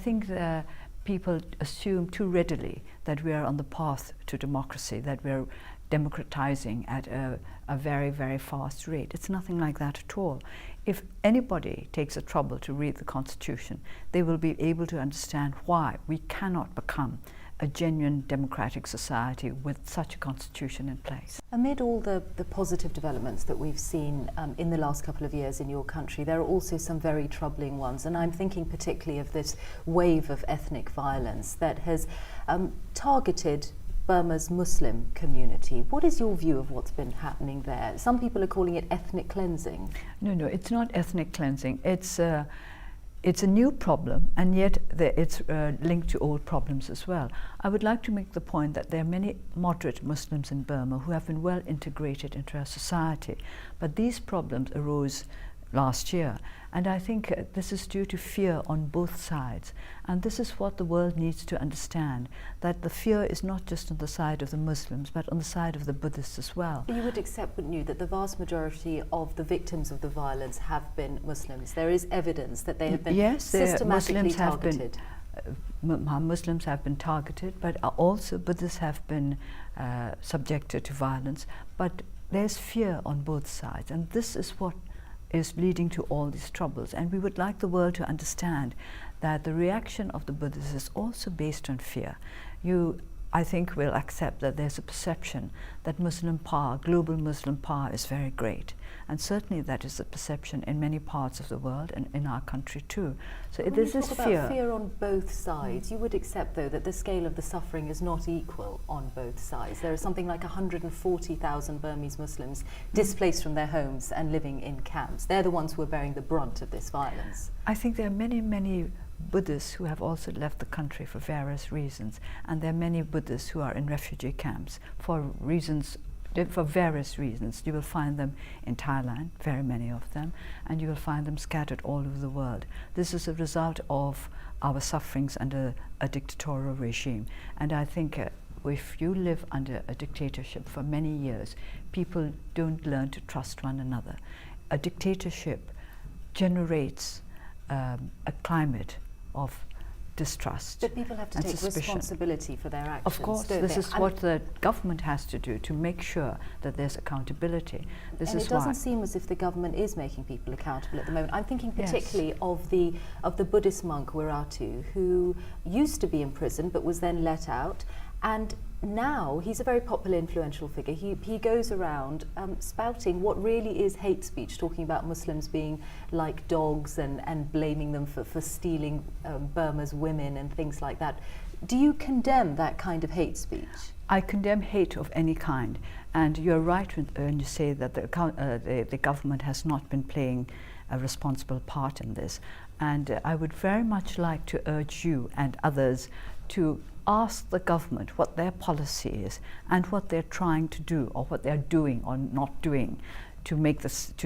think that people assume too readily that we are on the path to democracy, that we're democratizing at a very, very fast rate. It's nothing like that at all. If anybody takes the trouble to read the Constitution, they will be able to understand why we cannot become a genuine democratic society with such a constitution in place. Amid all the positive developments that we've seen in the last couple of years in your country, there are also some very troubling ones, and I'm thinking particularly of this wave of ethnic violence that has targeted Burma's Muslim community. What is your view of what's been happening there? Some people are calling it ethnic cleansing. No, it's not ethnic cleansing. It's a new problem, and yet it's linked to old problems as well. I would like to make the point that there are many moderate Muslims in Burma who have been well integrated into our society, but these problems arose last year, and I think this is due to fear on both sides, and this is what the world needs to understand, that the fear is not just on the side of the Muslims but on the side of the Buddhists as well. You would accept, wouldn't you, that the vast majority of the victims of the violence have been Muslims? There is evidence that they have been systematically targeted. Muslims have been targeted, but also Buddhists have been subjected to violence, but there's fear on both sides, and this is what is leading to all these troubles. And we would like the world to understand that the reaction of the Buddhists is also based on fear. I think, will accept that there's a perception that Muslim power, global Muslim power, is very great. And certainly that is the perception in many parts of the world and in our country too. So there's this fear on both sides. You would accept, though, that the scale of the suffering is not equal on both sides. There are something like 140,000 Burmese Muslims displaced from their homes and living in camps. They're the ones who are bearing the brunt of this violence. I think there are many, many Buddhists who have also left the country for various reasons, and there are many Buddhists who are in refugee camps for various reasons. You will find them in Thailand, very many of them, and you will find them scattered all over the world. This is a result of our sufferings under a dictatorial regime, and I think if you live under a dictatorship for many years, people don't learn to trust one another. A dictatorship generates a climate of distrust. But people have to take responsibility for their actions. Of course, this is what the government has to do, to make sure that there's accountability. And it doesn't seem as if the government is making people accountable at the moment. I'm thinking particularly of the Buddhist monk Wiratu, who used to be in prison but was then let out, and now he's a very popular, influential figure. He goes around spouting what really is hate speech, talking about Muslims being like dogs and blaming them for stealing Burma's women and things like that. Do you condemn that kind of hate speech? I condemn hate of any kind, and you're right when you say that the government has not been playing a responsible part in this. And I would very much like to urge you and others to ask the government what their policy is and what they're trying to do, or what they're doing or not doing to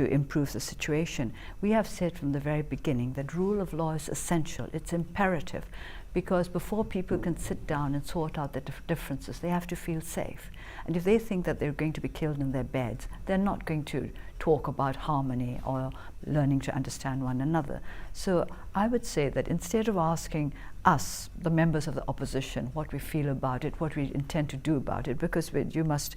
improve the situation. We have said from the very beginning that rule of law is essential. It's imperative, because before people can sit down and sort out the differences, they have to feel safe. And if they think that they're going to be killed in their beds, they're not going to talk about harmony or learning to understand one another. So I would say that instead of asking us, the members of the opposition, what we feel about it, what we intend to do about it, because you must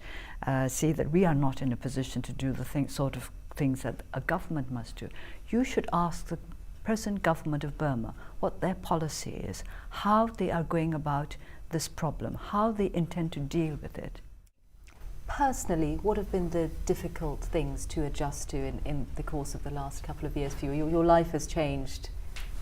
see that we are not in a position to do the sort of things that a government must do. You should ask the present government of Burma what their policy is, how they are going about this problem, how they intend to deal with it. Personally, what have been the difficult things to adjust to in the course of the last couple of years for you? Your life has changed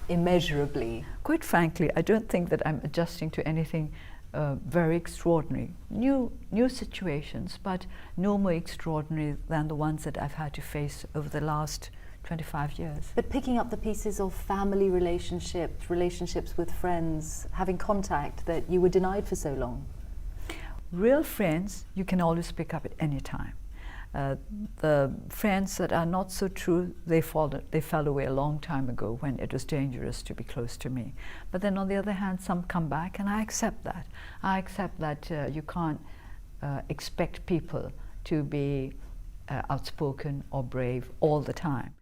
immeasurably. Quite frankly, I don't think that I'm adjusting to anything very extraordinary. New situations, but no more extraordinary than the ones that I've had to face over the last 25 years. But picking up the pieces of family relationships with friends, having contact that you were denied for so long. Real friends you can always pick up at any time. The friends that are not so true, they fell away a long time ago when it was dangerous to be close to me. But then on the other hand, some come back, and I accept that. I accept that you can't expect people to be outspoken or brave all the time.